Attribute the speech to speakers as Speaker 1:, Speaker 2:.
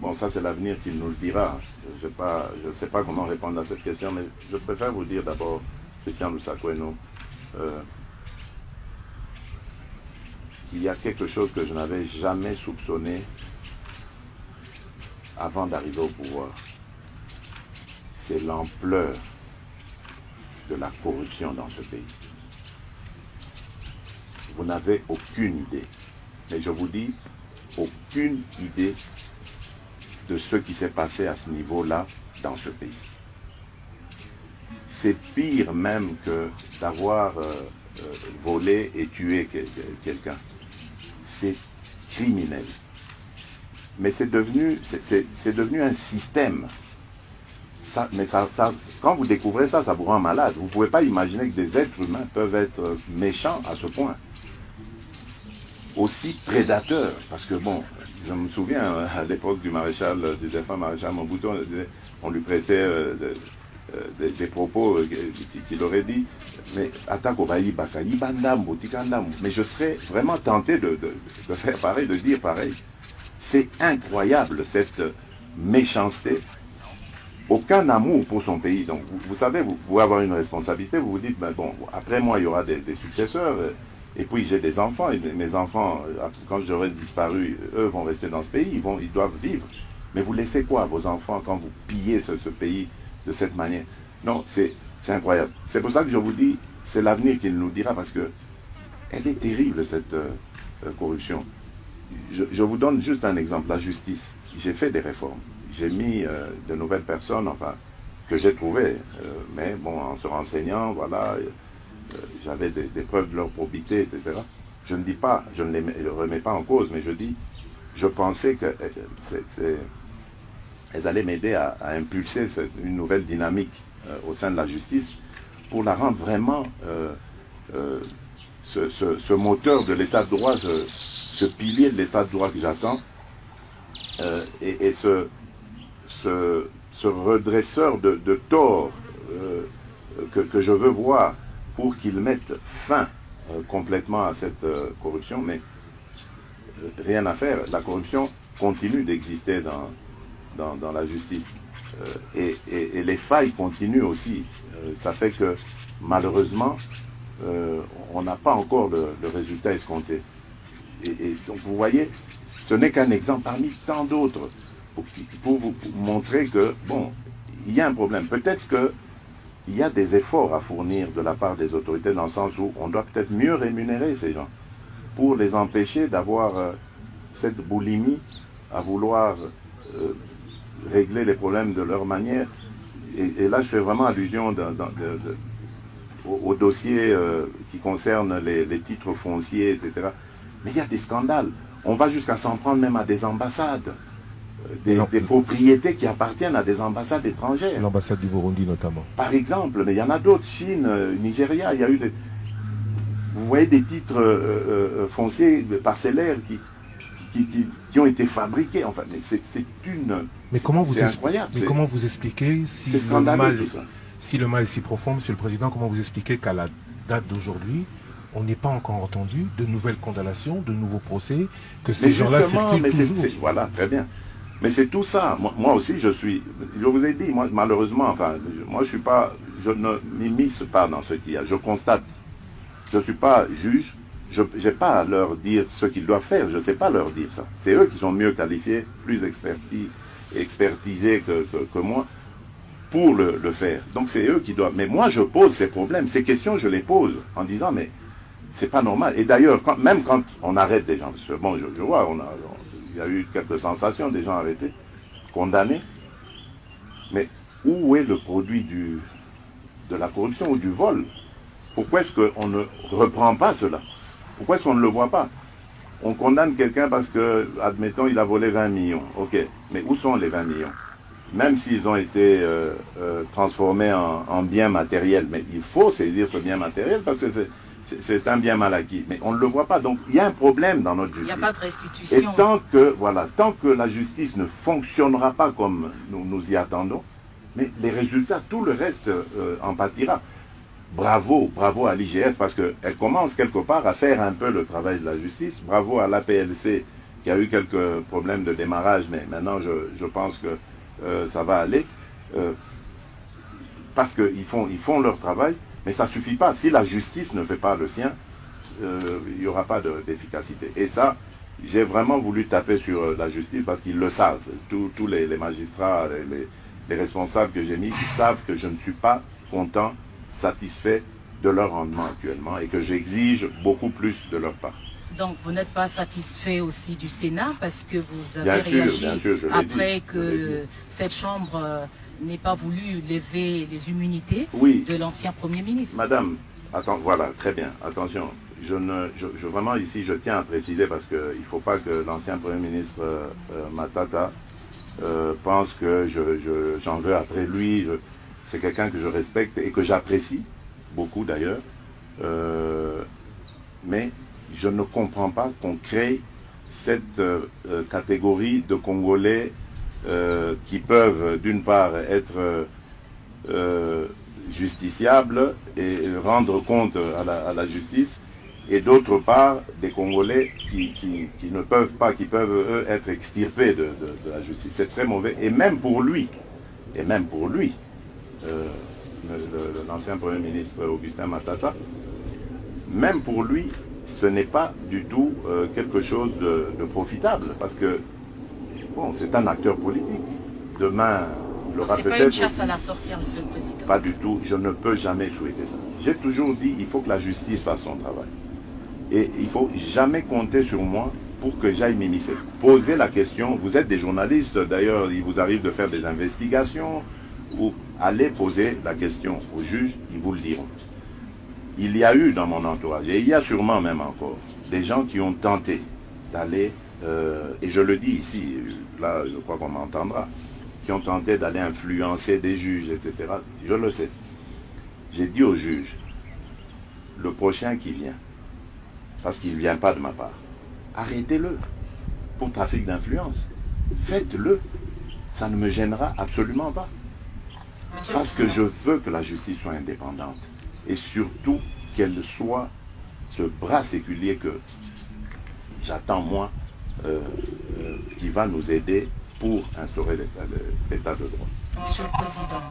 Speaker 1: Bon, ça c'est l'avenir qui nous le dira. Je ne sais pas comment répondre à cette question, mais je préfère vous dire d'abord, Christian Lusakoueno, qu'il y a quelque chose que je n'avais jamais soupçonné avant d'arriver au pouvoir. C'est l'ampleur de la corruption dans ce pays. Vous n'avez aucune idée, mais je vous dis, aucune idée de ce qui s'est passé à ce niveau-là dans ce pays. C'est pire même que d'avoir volé et tué quelqu'un. C'est criminel. Mais c'est devenu un système. Quand vous découvrez ça, ça vous rend malade. Vous ne pouvez pas imaginer que des êtres humains peuvent être méchants à ce point. Aussi prédateurs. Parce que bon, je me souviens à l'époque du défunt maréchal Mobutu, on lui prêtait des propos qu'il aurait dit, mais mais je serais vraiment tenté de faire pareil, de dire pareil. C'est incroyable cette méchanceté. Aucun amour pour son pays. Donc vous savez, vous pouvez avoir une responsabilité, vous vous dites, ben bon, après moi il y aura des successeurs, et puis j'ai des enfants, et mes enfants, quand j'aurai disparu, eux vont rester dans ce pays, ils doivent vivre. Mais vous laissez quoi à vos enfants quand vous pillez ce pays de cette manière? Non, c'est incroyable. C'est pour ça que je vous dis, c'est l'avenir qui nous dira, parce que elle est terrible cette corruption. Je vous donne juste un exemple, la justice. J'ai fait des réformes. J'ai mis de nouvelles personnes, enfin, que j'ai trouvées. Mais bon, en se renseignant, voilà, j'avais des preuves de leur probité, etc. Je ne dis pas, je ne les remets pas en cause, mais je dis, je pensais qu'elles allaient m'aider à impulser une nouvelle dynamique au sein de la justice pour la rendre vraiment ce moteur de l'état de droit, ce pilier de l'état de droit que j'attends, et ce redresseur de tort que je veux voir pour qu'il mette fin complètement à cette corruption. Mais rien à faire, la corruption continue d'exister dans la justice. Et les failles continuent aussi. Ça fait que malheureusement, on n'a pas encore le résultat escompté. Et donc vous voyez, ce n'est qu'un exemple parmi tant d'autres pour vous montrer que, bon, il y a un problème. Peut-être qu'il y a des efforts à fournir de la part des autorités dans le sens où on doit peut-être mieux rémunérer ces gens pour les empêcher d'avoir cette boulimie à vouloir régler les problèmes de leur manière. Et là, je fais vraiment allusion au dossier qui concerne les titres fonciers, etc. Mais il y a des scandales. On va jusqu'à s'en prendre même à des ambassades, des propriétés qui appartiennent à des ambassades étrangères.
Speaker 2: L'ambassade du Burundi notamment.
Speaker 1: Par exemple, mais il y en a d'autres, Chine, Nigeria, il y a eu vous voyez des titres fonciers, parcellaires qui ont été fabriqués. Enfin, mais c'est incroyable.
Speaker 2: Mais comment vous expliquez si le mal est si profond, Monsieur le Président, comment vous expliquez qu'à la date d'aujourd'hui, on n'est pas encore entendu de nouvelles condamnations, de nouveaux procès, que ces gens-là circulent toujours?
Speaker 1: Voilà, très bien. Mais c'est tout ça. Moi aussi, je vous ai dit, moi, malheureusement, enfin, moi, je ne m'immisce pas dans ce qu'il y a. Je constate. Je ne suis pas juge. Je n'ai pas à leur dire ce qu'ils doivent faire. Je ne sais pas leur dire ça. C'est eux qui sont mieux qualifiés, plus expertisés que moi pour le faire. Donc, c'est eux qui doivent. Mais moi, je pose ces problèmes. Ces questions, je les pose en disant, mais c'est pas normal. Et d'ailleurs, même quand on arrête des gens, parce que bon, je vois, il y a eu quelques sensations, des gens arrêtés, condamnés. Mais où est le produit de la corruption ou du vol? Pourquoi est-ce qu'on ne reprend pas cela? Pourquoi est-ce qu'on ne le voit pas? On condamne quelqu'un parce que, admettons, il a volé 20 millions. Ok, mais où sont les 20 millions? Même s'ils ont été transformés en biens matériels. Mais il faut saisir ce bien matériel parce que c'est un bien mal acquis. Mais on ne le voit pas. Donc, il y a un problème dans notre justice.
Speaker 3: Il n'y a pas de restitution.
Speaker 1: Et tant que la justice ne fonctionnera pas comme nous y attendons, mais les résultats, tout le reste en pâtira. Bravo à l'IGF parce qu'elle commence quelque part à faire un peu le travail de la justice. Bravo à l'APLC qu'il y a eu quelques problèmes de démarrage, mais maintenant je pense que ça va aller. Parce qu'ils font leur travail, mais ça ne suffit pas. Si la justice ne fait pas le sien, il n'y aura pas d'efficacité. Et ça, j'ai vraiment voulu taper sur la justice parce qu'ils le savent. Tous les magistrats, les responsables que j'ai mis, ils savent que je ne suis pas content, satisfait de leur rendement actuellement et que j'exige beaucoup plus de leur part.
Speaker 3: Donc vous n'êtes pas satisfait aussi du Sénat parce que vous avez réagi après que cette Chambre n'ait pas voulu lever les immunités de l'ancien Premier ministre.
Speaker 1: Madame, attends, voilà, très bien, attention. Vraiment ici, je tiens à préciser parce qu'il ne faut pas que l'ancien Premier ministre Matata pense que j'en veux après lui. C'est quelqu'un que je respecte et que j'apprécie beaucoup d'ailleurs. Mais je ne comprends pas qu'on crée cette catégorie de Congolais qui peuvent d'une part être justiciables et rendre compte à la justice, et d'autre part des Congolais qui ne peuvent pas, qui peuvent eux être extirpés de la justice. C'est très mauvais, et même pour lui, l'ancien Premier ministre Augustin Matata, même pour lui, ce n'est pas du tout quelque chose de profitable, parce que bon, c'est un acteur politique. Demain, il aura peut-être...
Speaker 3: C'est pas une chasse à la sorcière, Monsieur le Président.
Speaker 1: Pas du tout, je ne peux jamais souhaiter ça. J'ai toujours dit, il faut que la justice fasse son travail. Et il ne faut jamais compter sur moi pour que j'aille m'immiscer. Posez la question, vous êtes des journalistes, d'ailleurs, il vous arrive de faire des investigations, ou allez poser la question aux juges, ils vous le diront. Il y a eu dans mon entourage, et il y a sûrement même encore, des gens qui ont tenté d'aller, et je le dis ici, là je crois qu'on m'entendra, qui ont tenté d'aller influencer des juges, etc. Je le sais. J'ai dit aux juges, le prochain qui vient, parce qu'il ne vient pas de ma part, arrêtez-le pour trafic d'influence. Faites-le. Ça ne me gênera absolument pas. Parce que je veux que la justice soit indépendante. Et surtout qu'elle soit ce bras séculier que j'attends moi, qui va nous aider pour instaurer l'état de droit.
Speaker 3: Monsieur le Président,